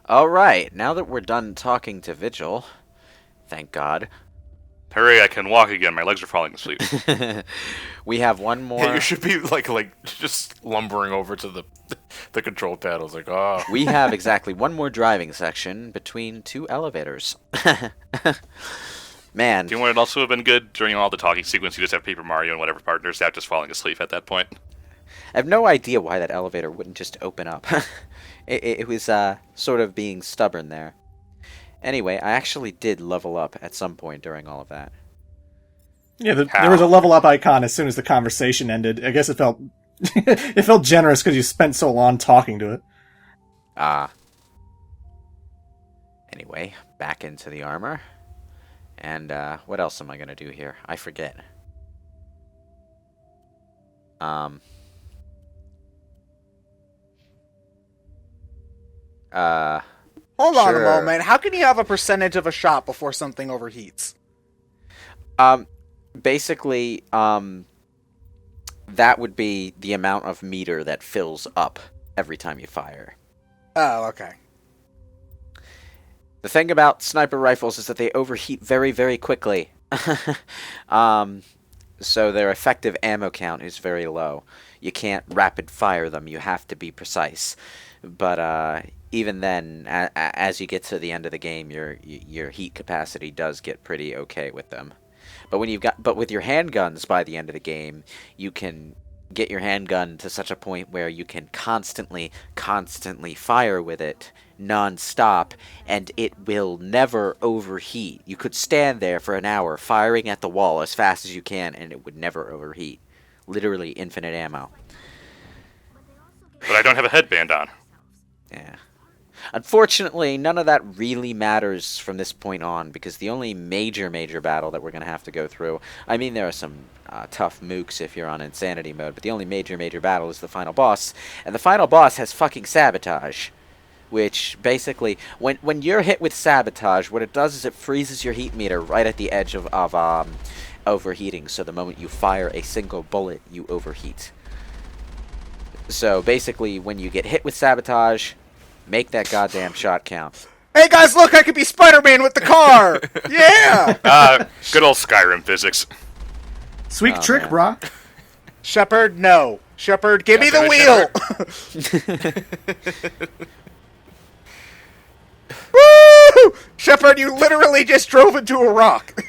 Alright, now that we're done talking to Vigil, thank God, Hooray, I can walk again. My legs are falling asleep. we have one more. Yeah, you should be like just lumbering over to the control panels, like, oh. We have exactly one more driving section between two elevators. Man. Do you know what would also have been good? During all the talking sequence, you just have Paper Mario and whatever partners that just falling asleep at that point. I have no idea why that elevator wouldn't just open up. it was sort of being stubborn there. Anyway, I actually did level up at some point during all of that. Yeah, there was a level up icon as soon as the conversation ended. I guess it felt it felt generous because you spent so long talking to it. Anyway, back into the armor. And what else am I going to do here? I forget. Hold on a Sure. moment. How can you have a percentage of a shot before something overheats? Basically, that would be the amount of meter that fills up every time you fire. Oh, okay. The thing about sniper rifles is that they overheat very, very quickly. So their effective ammo count is very low. You can't rapid fire them. You have to be precise. But even then, as you get to the end of the game, your heat capacity does get pretty okay with them. But with your handguns by the end of the game, you can get your handgun to such a point where you can constantly fire with it non-stop, and it will never overheat. You could stand there for an hour firing at the wall as fast as you can, and it would never overheat. Literally infinite ammo. But I don't have a headband on. Yeah. Unfortunately, none of that really matters from this point on, because the only major battle that we're going to have to go through, I mean, there are some tough mooks if you're on insanity mode, but the only major battle is the final boss, and the final boss has fucking sabotage, which basically, when you're hit with sabotage, what it does is it freezes your heat meter right at the edge of overheating, so the moment you fire a single bullet, you overheat. So basically, when you get hit with sabotage, make that goddamn shot count. Hey guys, look! I could be Spider-Man with the car! Yeah! Good old Skyrim physics. Sweet trick, man. brah. Shepard, no. Shepard, give me the wheel! Woo! Shepard, you literally just drove into a rock.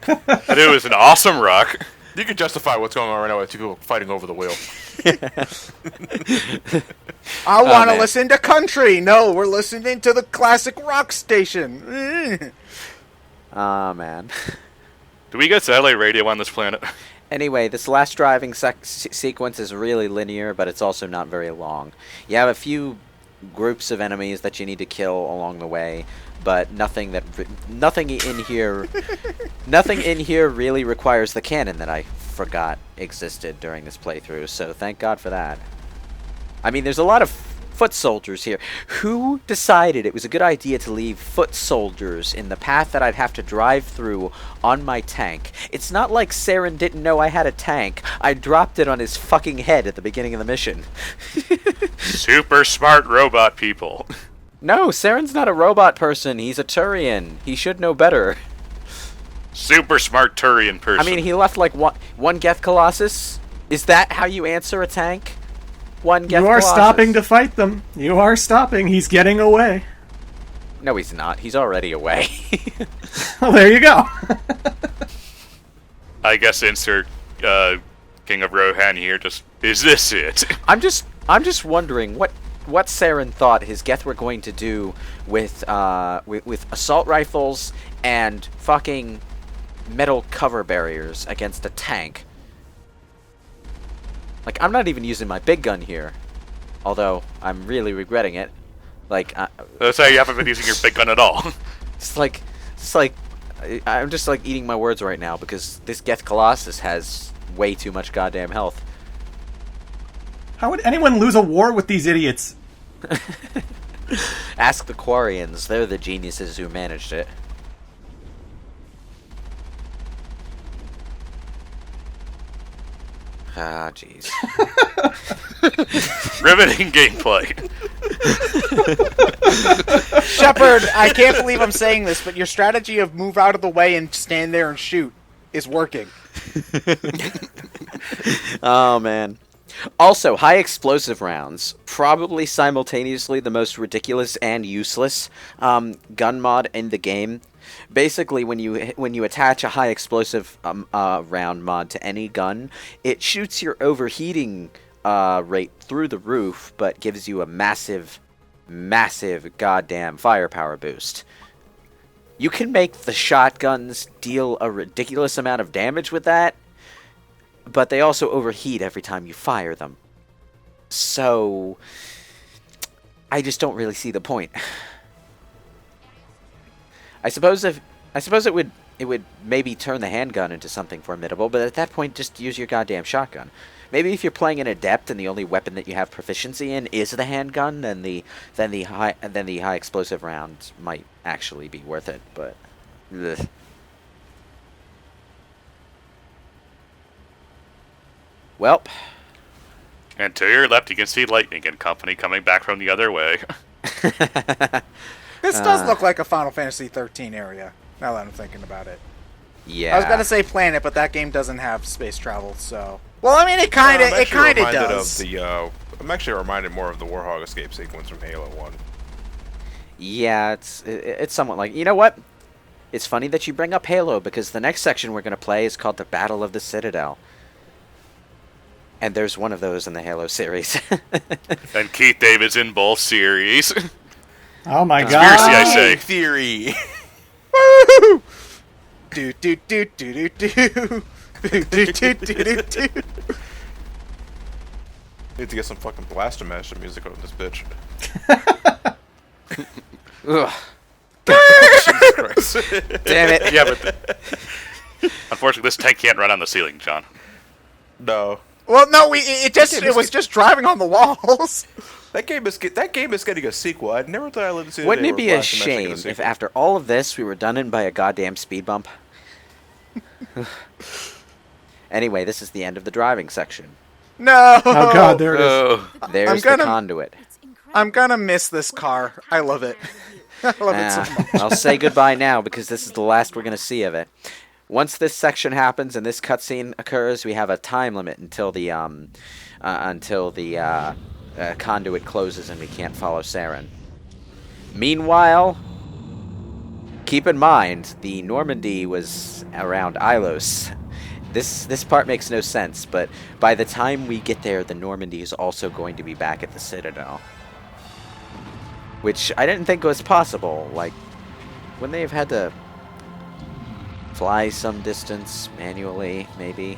And it was an awesome rock. You can justify what's going on right now with two people fighting over the wheel. I want to man. listen to country. No, we're listening to the classic rock station. Ah, man. Do we get satellite radio on this planet? Anyway, this last driving sequence is really linear, but it's also not very long. You have a few groups of enemies that you need to kill along the way, but nothing in here really requires the cannon that I forgot existed during this playthrough, so thank God for that. I mean, there's a lot of foot soldiers here. Who decided it was a good idea to leave foot soldiers in the path that I'd have to drive through on my tank? It's not like Saren didn't know I had a tank. I dropped it on his fucking head at the beginning of the mission. Super smart robot people. No, Saren's not a robot person. He's a Turian. He should know better. Super smart Turian person. I mean, he left like one Geth Colossus. Is that how you answer a tank? One Geth You are Colossus. stopping to fight them. You are stopping. He's getting away. No, he's not. He's already away. Well, there you go. I guess insert King of Rohan here. Just, is this it? I'm just wondering what Saren thought his Geth were going to do with assault rifles and fucking metal cover barriers against a tank. Like, I'm not even using my big gun here, although I'm really regretting it. Like, That's how you haven't been using your big gun at all. it's like I'm just like eating my words right now because this Geth Colossus has way too much goddamn health. How would anyone lose a war with these idiots? Ask the Quarians; they're the geniuses who managed it. Ah, jeez. Riveting gameplay. Shepard, I can't believe I'm saying this, but your strategy of move out of the way and stand there and shoot is working. Oh, man. Also, high explosive rounds. Probably simultaneously the most ridiculous and useless gun mod in the game. Basically, when you attach a high explosive round mod to any gun, it shoots your overheating rate through the roof, but gives you a massive goddamn firepower boost. You can make the shotguns deal a ridiculous amount of damage with that, but they also overheat every time you fire them. So, I just don't really see the point. I suppose it would maybe turn the handgun into something formidable, but at that point, just use your goddamn shotgun. Maybe if you're playing an adept and the only weapon that you have proficiency in is the handgun, then the high explosive round might actually be worth it. But ugh. Welp. And to your left, you can see Lightning and company coming back from the other way. This does look like a Final Fantasy 13 area, now that I'm thinking about it. Yeah. I was gonna say planet, but that game doesn't have space travel, so... Well, I mean, it kind of does. I'm actually reminded more of the Warhog escape sequence from Halo 1. Yeah, it's somewhat like... You know what? It's funny that you bring up Halo, because the next section we're going to play is called the Battle of the Citadel. And there's one of those in the Halo series. And Keith David's in both series. Oh my Conspiracy, god. I say. Theory. Woo! Do do do do do do. Do do do do do. Need to get some fucking Blaster Master music on this bitch. Ugh. Jesus Christ. Damn it. Yeah, but unfortunately, this tank can't run on the ceiling, John. No. Well, no, it was just driving on the walls. That game is getting a sequel. I never thought I lived to see the Wouldn't day it where be a Blaster Master shame gets a if sequel. after all of this we were done in by a goddamn speed bump? Anyway, this is the end of the driving section. No. Oh god, there it is. Oh, There's the conduit. I'm gonna miss this car. I love it. I love it so much. I'll say goodbye now because this is the last we're going to see of it. Once this section happens and this cutscene occurs, we have a time limit until the conduit closes and we can't follow Saren. Meanwhile, keep in mind the Normandy was around Ilos. This part makes no sense, but by the time we get there, the Normandy is also going to be back at the Citadel. Which I didn't think was possible. Like, wouldn't they have had to fly some distance manually, maybe?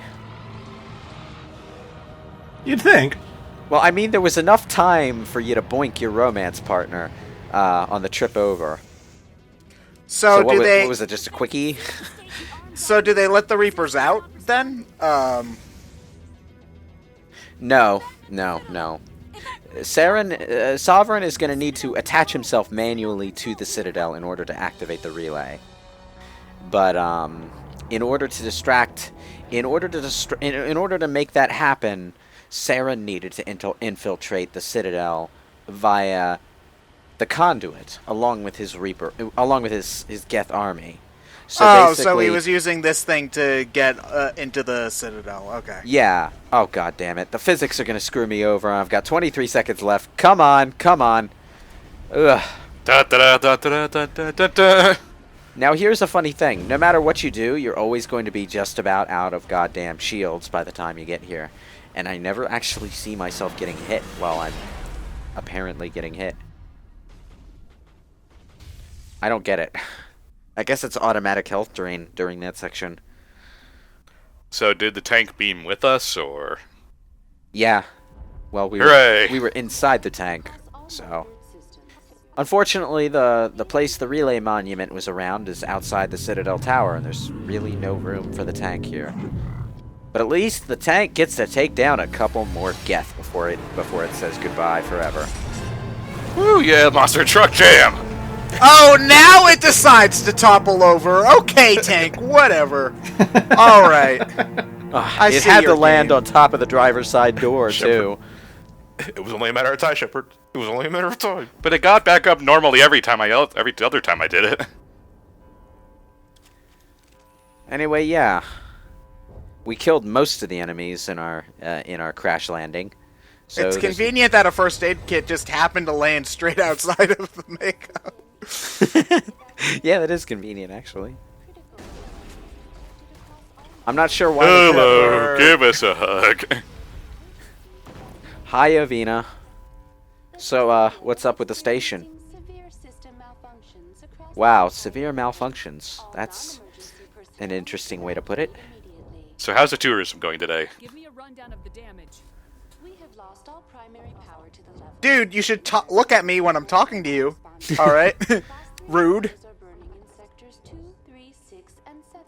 You'd think. Well, I mean, there was enough time for you to boink your romance partner on the trip over. So what do they? What was it, just a quickie? So do they let the Reapers out then? No. Sovereign is going to need to attach himself manually to the Citadel in order to activate the relay. But in order to make that happen, Saren needed to infiltrate the Citadel via the conduit, along with his Geth army. So he was using this thing to get into the Citadel. Okay. Yeah. Oh, god damn it. The physics are going to screw me over. I've got 23 seconds left. Come on. Ugh. Da, da, da, da, da, da, da, da. Now, here's a funny thing. No matter what you do, you're always going to be just about out of goddamn shields by the time you get here. And I never actually see myself getting hit while I'm apparently getting hit. I don't get it. I guess it's automatic health drain during that section. So did the tank beam with us, or? Yeah. Well, we were inside the tank, so... Unfortunately, the place the relay monument was around is outside the Citadel Tower, and there's really no room for the tank here. But at least the tank gets to take down a couple more geth before it says goodbye forever. Woo, yeah, monster truck jam! Oh, now it decides to topple over. Okay, tank, whatever. All right. It had to land on top of the driver's side door, Shepard. too. It was only a matter of time, Shepard. It was only a matter of time. But it got back up normally every other time I did it. Anyway, yeah. We killed most of the enemies in our crash landing. So It's convenient that a first aid kit just happened to land straight outside of the Mako. Yeah, that is convenient, actually. I'm not sure why. Hello, give us a hug. Hi, Avina. So, what's up with the station? Wow, severe malfunctions. That's an interesting way to put it. So how's the tourism going today? Give me a rundown of the damage. We have lost all primary power to the level. Dude, you should look at me when I'm talking to you. All right? Rude. Are burning in sectors 2, 3, 6, and 7.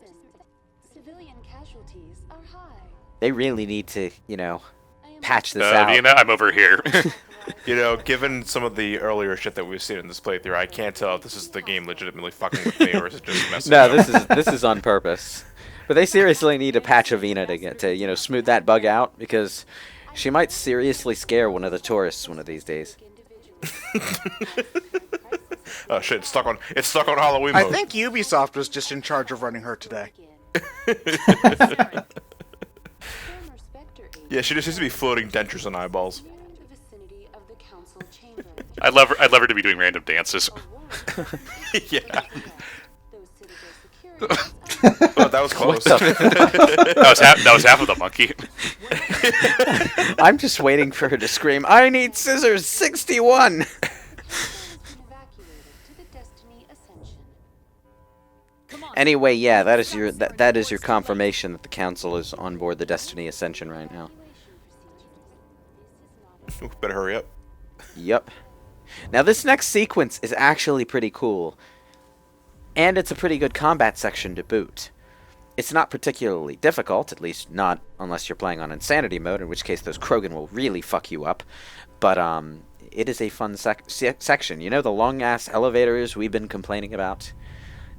Civilian casualties are high. They really need to, patch this out. Vina, I'm over here. You know, given some of the earlier shit that we've seen in this playthrough, I can't tell if this is the game legitimately fucking with me or is it just messing No, up. this is on purpose. But they seriously need to patch Avina to get to, smooth that bug out, because she might seriously scare one of the tourists one of these days. Oh shit, it's stuck on Halloween I mode. think Ubisoft was just in charge of running her today. Yeah, she just needs to be floating dentures and eyeballs. I'd love her to be doing random dances. Yeah. Oh, that was close. That was half of the monkey. I'm just waiting for her to scream, "I need scissors 61!" Anyway, yeah, that is your confirmation that the council is on board the Destiny Ascension right now. Better hurry up. Yep. Now this next sequence is actually pretty cool. And it's a pretty good combat section to boot. It's not particularly difficult, at least not unless you're playing on Insanity mode, in which case those Krogan will really fuck you up. But it is a fun section. You know, the long-ass elevators we've been complaining about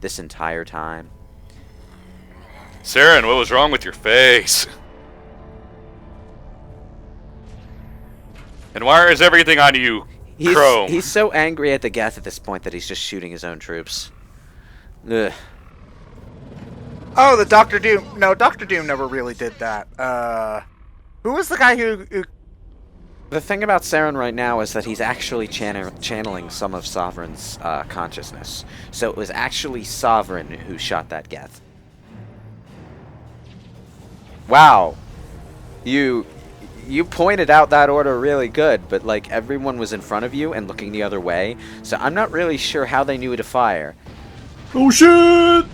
this entire time. Saren, what was wrong with your face? And why is everything on you chrome? He's so angry at the Geth at this point that he's just shooting his own troops. Ugh. Oh, the Doctor Doom. No, Doctor Doom never really did that. Who was the guy who... The thing about Saren right now is that he's actually channeling some of Sovereign's consciousness. So it was actually Sovereign who shot that Geth. Wow. You pointed out that order really good, but like everyone was in front of you and looking the other way, so I'm not really sure how they knew to fire. Oh shit!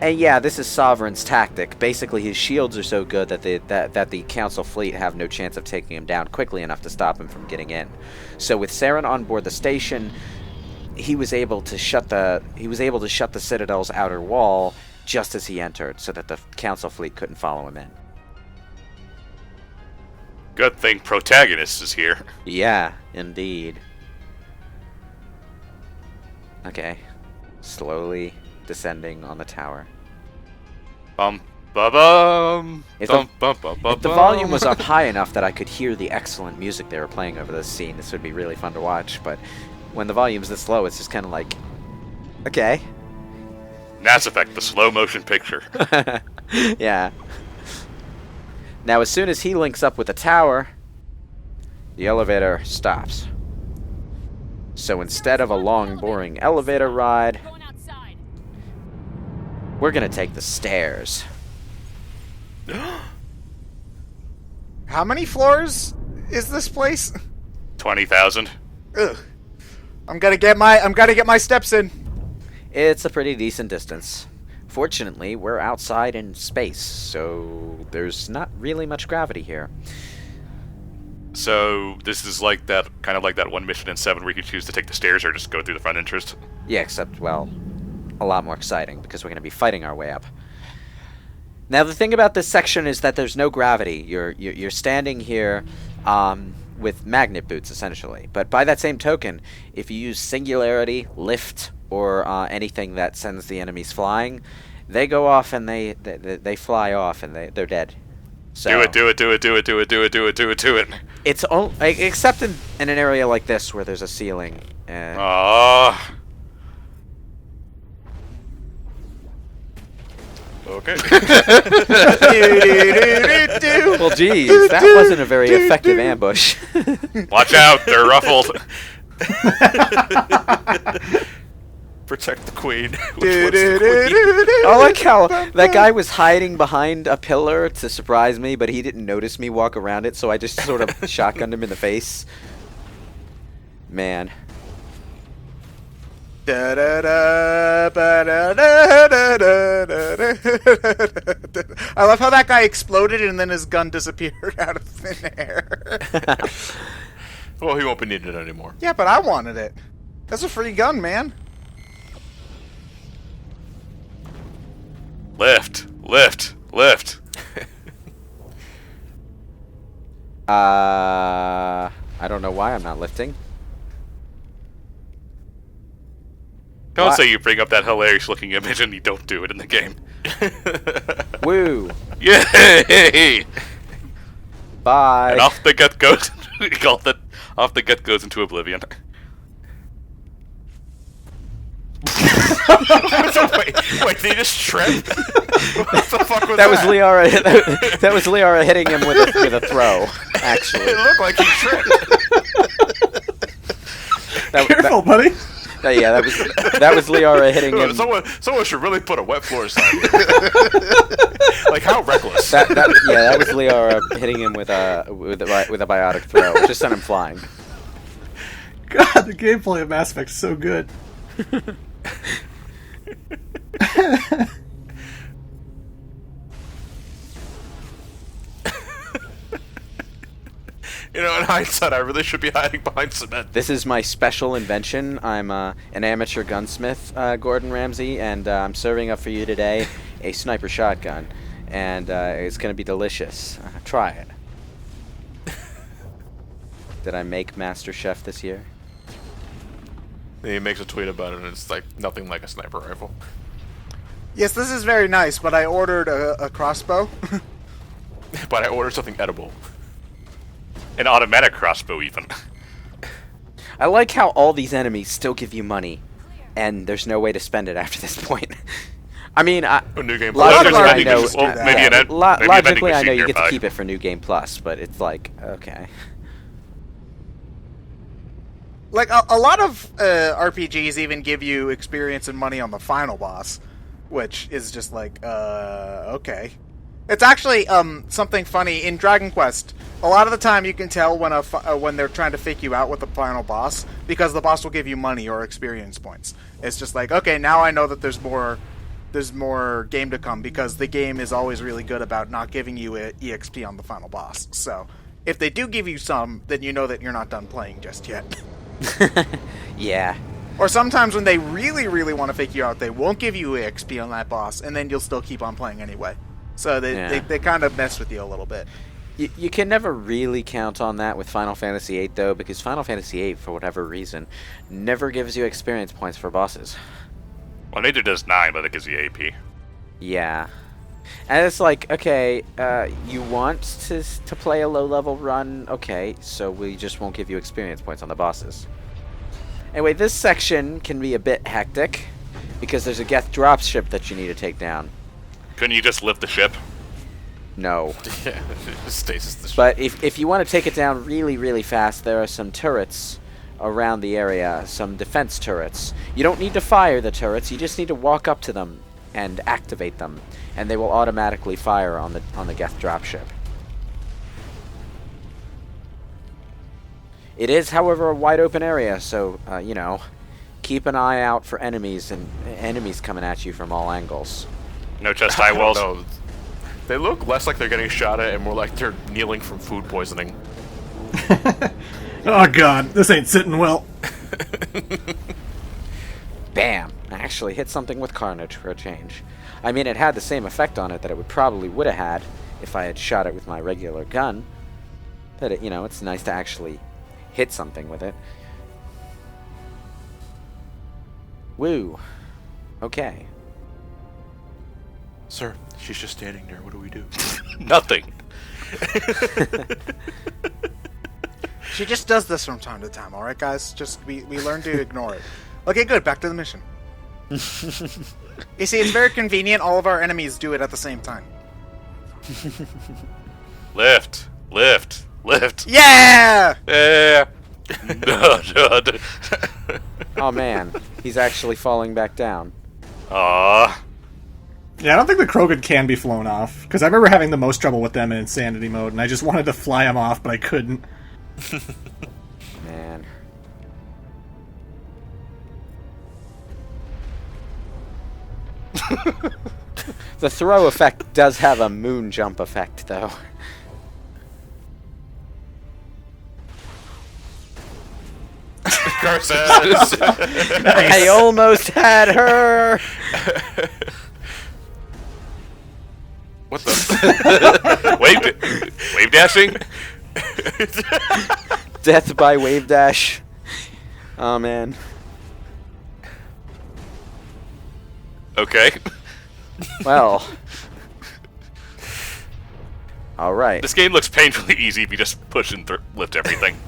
And yeah, this is Sovereign's tactic. Basically, his shields are so good that the Council fleet have no chance of taking him down quickly enough to stop him from getting in. So with Saren on board the station, he was able to shut the Citadel's outer wall just as he entered, so that the Council fleet couldn't follow him in. Good thing Protagonist is here. Yeah, indeed. Okay. Slowly descending on the tower. Bum ba bum. If Bum bum bum bum. If the volume was up high enough that I could hear the excellent music they were playing over this scene, this would be really fun to watch, but when the volume's this low, it's just kind of like, okay. Mass Effect, the slow motion picture. Yeah. Now, as soon as he links up with the tower, the elevator stops. So instead of a long, boring elevator ride, we're gonna take the stairs. How many floors is this place? 20,000. Ugh. I'm gonna get my steps in. It's a pretty decent distance. Fortunately, we're outside in space, so there's not really much gravity here. So this is like that, kind of like that one mission in 7 where you can choose to take the stairs or just go through the front entrance. Yeah, except, well, a lot more exciting, because we're going to be fighting our way up. Now, the thing about this section is that there's no gravity. You're standing here with magnet boots, essentially. But by that same token, if you use Singularity, Lift, or anything that sends the enemies flying, they go off and they fly off and they're dead. So Do it. It's except in an area like this where there's a ceiling. Oh. Okay. Well, geez, that wasn't a very effective ambush. Watch out, they're ruffled. Protect the queen. Which one's the queen? I like how that guy was hiding behind a pillar to surprise me, but he didn't notice me walk around it, so I just sort of shotgunned him in the face. Man. I love how that guy exploded and then his gun disappeared out of thin air. Well, he won't be needed anymore. Yeah, but I wanted it. That's a free gun, man. Lift. I don't know why I'm not lifting. Don't What? say you bring up that hilarious looking image and you don't do it in the game. Woo! Yay! Bye. And off the gut goes. Off the gut goes into oblivion. wait, did he just trip? What the fuck was that? That was Liara. That was Liara hitting him with a throw. Actually, It looked like he tripped. Careful, buddy. yeah, that was Liara hitting him. Someone should really put a wet floor sign here. Like, how reckless. That was Liara hitting him with a biotic throw. Just sent him flying. God, the gameplay of Mass Effect is so good. You know, in hindsight, I really should be hiding behind cement. This is my special invention. I'm an amateur gunsmith, Gordon Ramsay, and I'm serving up for you today a sniper shotgun, and it's going to be delicious. Try it. Did I make Master Chef this year? And he makes a tweet about it, and it's like nothing like a sniper rifle. Yes, this is very nice, but I ordered a crossbow. But I ordered something edible. An automatic crossbow, even. I like how all these enemies still give you money, and there's no way to spend it after this point. I mean, New Game logically Plus. I know, Well, maybe an ed- maybe a vending logically I know machine you get to nearby. keep it for New Game Plus, but it's like, okay. Like, a lot of RPGs even give you experience and money on the final boss, which is just like, okay. It's actually something funny in Dragon Quest. A lot of the time, you can tell when they're trying to fake you out with the final boss because the boss will give you money or experience points. It's just like, okay, now I know that there's more game to come because the game is always really good about not giving you EXP on the final boss. So if they do give you some, then you know that you're not done playing just yet. Yeah. Or sometimes when they really, really want to fake you out, they won't give you EXP on that boss, and then you'll still keep on playing anyway. So they kind of mess with you a little bit. You can never really count on that with Final Fantasy VIII, though, because Final Fantasy VIII, for whatever reason, never gives you experience points for bosses. Well, neither does 9, but it gives you AP. Yeah. And it's like, okay, you want to play a low-level run? Okay, so we just won't give you experience points on the bosses. Anyway, this section can be a bit hectic, because there's a geth dropship that you need to take down. Couldn't you just lift the ship? No. Yeah, stasis the ship. But if you want to take it down really, really fast, there are some turrets around the area, some defense turrets. You don't need to fire the turrets, you just need to walk up to them and activate them, and they will automatically fire on the geth dropship. It is, however, a wide open area, so, you know, keep an eye out for enemies and enemies coming at you from all angles. No chest high walls. No. They look less like they're getting shot at and more like they're kneeling from food poisoning. Oh god, this ain't sitting well. Bam! I actually hit something with carnage for a change. I mean, it had the same effect on it that it probably would have had if I had shot it with my regular gun. But, you know, it's nice to actually hit something with it. Woo. Okay. Sir, she's just standing there. What do we do? Nothing. She just does this from time to time, alright, guys? Just, we learn to ignore it. Okay, good. Back to the mission. You see, it's very convenient. All of our enemies do it at the same time. Lift. Yeah! Yeah. Oh man, he's actually falling back down. Aw. Yeah, I don't think the Krogan can be flown off, because I remember having the most trouble with them in Insanity mode, and I just wanted to fly them off, but I couldn't. Man. The throw effect does have a moon jump effect, though. Curses! I almost had her! What the? Wave dashing? Death by wave dash. Oh man. Okay. Well. Alright. This game looks painfully easy if you just push and lift everything.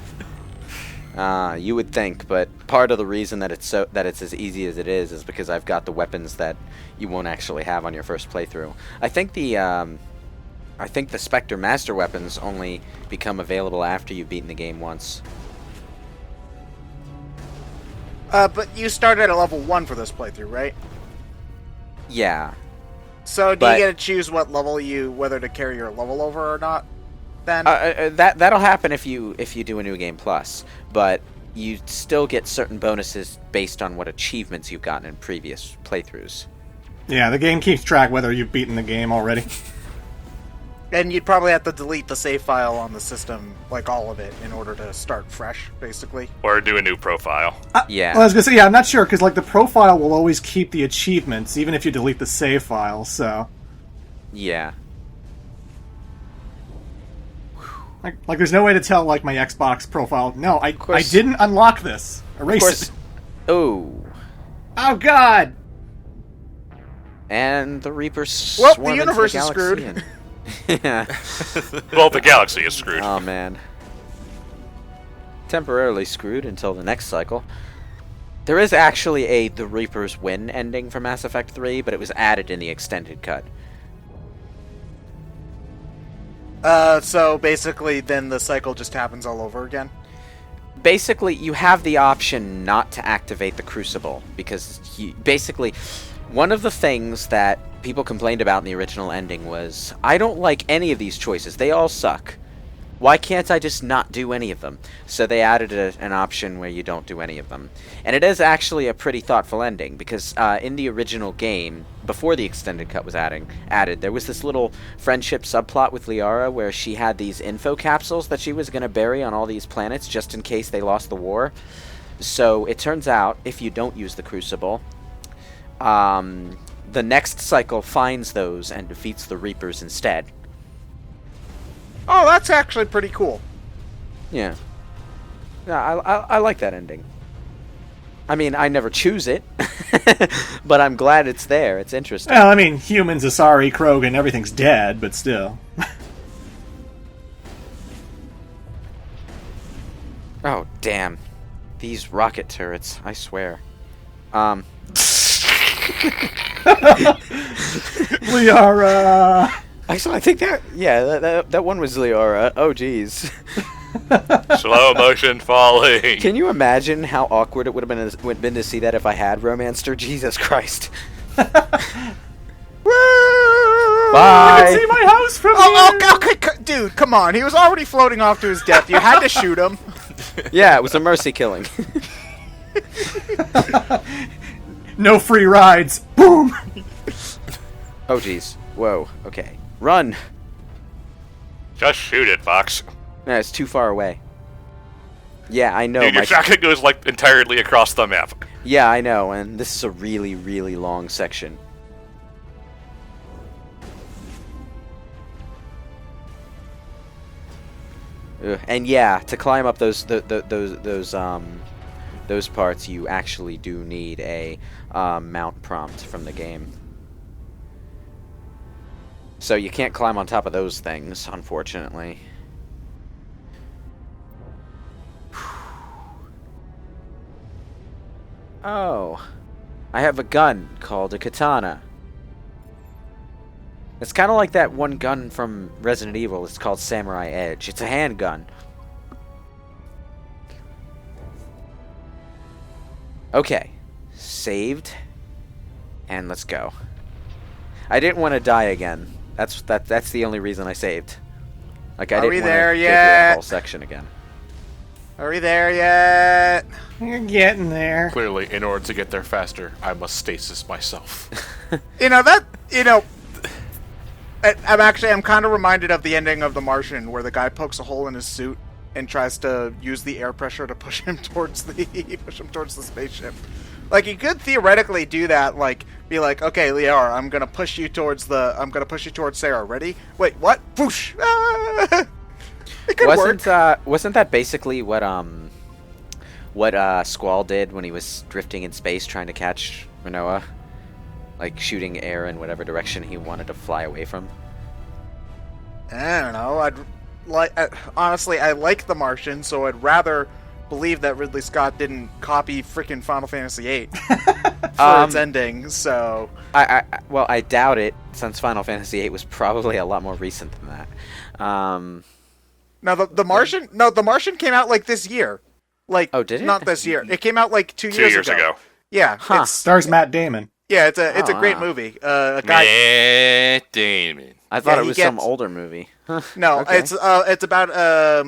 You would think, but part of the reason that it's as easy as it is because I've got the weapons that you won't actually have on your first playthrough. I think the Spectre Master weapons only become available after you've beaten the game once. But you started at level 1 for this playthrough, right? Yeah. So do But- you get to choose what level whether to carry your level over or not? Then That'll happen if you do a new game plus, but you still get certain bonuses based on what achievements you've gotten in previous playthroughs. Yeah, the game keeps track whether you've beaten the game already. and you'd probably have to delete the save file on the system, like all of it, in order to start fresh, basically. Or do a new profile. Yeah. Well, I was gonna say, yeah, I'm not sure, because, like, the profile will always keep the achievements, even if you delete the save file, so... Yeah. Like, there's no way to tell, like, my Xbox profile, no, I course. didn't unlock this. Erase Of course. it. Oh. Oh, God! And the Reapers. Well, the swarm into universe is galaxy screwed. and- yeah. Well, the galaxy is screwed. Oh man. Temporarily screwed until the next cycle. There is actually the Reapers win ending for Mass Effect 3, but it was added in the extended cut. So basically, then the cycle just happens all over again? Basically, you have the option not to activate the Crucible, because basically, one of the things that people complained about in the original ending was, I don't like any of these choices, they all suck. Why can't I just not do any of them? So they added an option where you don't do any of them. And it is actually a pretty thoughtful ending, because in the original game, before the extended cut was added, there was this little friendship subplot with Liara where she had these info capsules that she was going to bury on all these planets just in case they lost the war. So it turns out, if you don't use the Crucible, the next cycle finds those and defeats the Reapers instead. Oh, that's actually pretty cool. Yeah. Yeah, I like that ending. I mean, I never choose it, but I'm glad it's there. It's interesting. Well, I mean, humans, Asari, Krogan, everything's dead, but still. Oh, damn. These rocket turrets, I swear. Liara! Actually, I think that one was Liara. Oh, jeez. Slow motion falling. Can you imagine how awkward it would have been to see that if I had romanced her? Jesus Christ. Woo! Bye! You can see my house from Okay, dude, come on. He was already floating off to his death. You had to shoot him. Yeah, it was a mercy killing. No free rides. Boom! Oh, jeez. Whoa. Okay. Run! Just shoot it, Fox. No, it's too far away. Yeah, I know. Dude, your shotgun goes like entirely across the map. Yeah, I know, and this is a really, really long section. Ugh. And yeah, to climb up those parts, you actually do need a mount prompt from the game. So you can't climb on top of those things, unfortunately. Oh. I have a gun called a katana. It's kind of like that one gun from Resident Evil. It's called Samurai Edge. It's a handgun. Okay. Saved. And let's go. I didn't want to die again. That's the only reason I saved. Like I Are we didn't want there to go through yet? that whole section again. Are we there yet? You're getting there. Clearly, in order to get there faster, I must stasis myself. I'm kind of reminded of the ending of The Martian, where the guy pokes a hole in his suit and tries to use the air pressure to push him towards the spaceship. Like, you could theoretically do that, like, be like, okay, Liara, I'm gonna push you towards Sarah. Ready? Wait, what? Whoosh! Ah! It could work. Wasn't that basically what Squall did when he was drifting in space trying to catch Rinoa? Like shooting air in whatever direction he wanted to fly away from? I don't know. Honestly, I like The Martian, so I'd rather believe that Ridley Scott didn't copy freaking Final Fantasy VIII for its ending. So I doubt it, since Final Fantasy VIII was probably a lot more recent than that. Now the Martian, no, The Martian came out like this year. Like, oh, did it? Not this year. It came out like 2 years ago. 2 years ago. Yeah, Huh. Stars Matt Damon. Yeah, it's a great wow. movie. A guy. Matt Damon. I thought Yeah, it he was some gets- older movie. Huh, No, okay. it's about a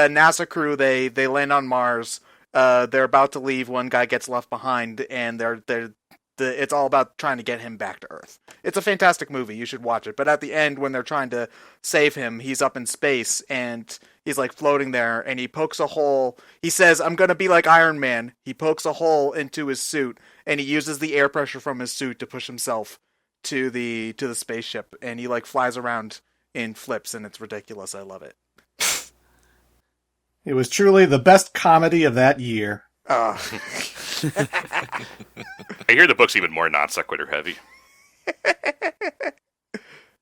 NASA crew. They land on Mars. They're about to leave. One guy gets left behind, and it's all about trying to get him back to Earth. It's a fantastic movie. You should watch it. But at the end, when they're trying to save him, he's up in space and he's like floating there, and he pokes a hole. He says, "I'm gonna be like Iron Man." He pokes a hole into his suit, and he uses the air pressure from his suit to push himself to the spaceship, and he like flies around in flips, and it's ridiculous. I love it. It was truly the best comedy of that year. I hear the book's even more non sequitur heavy.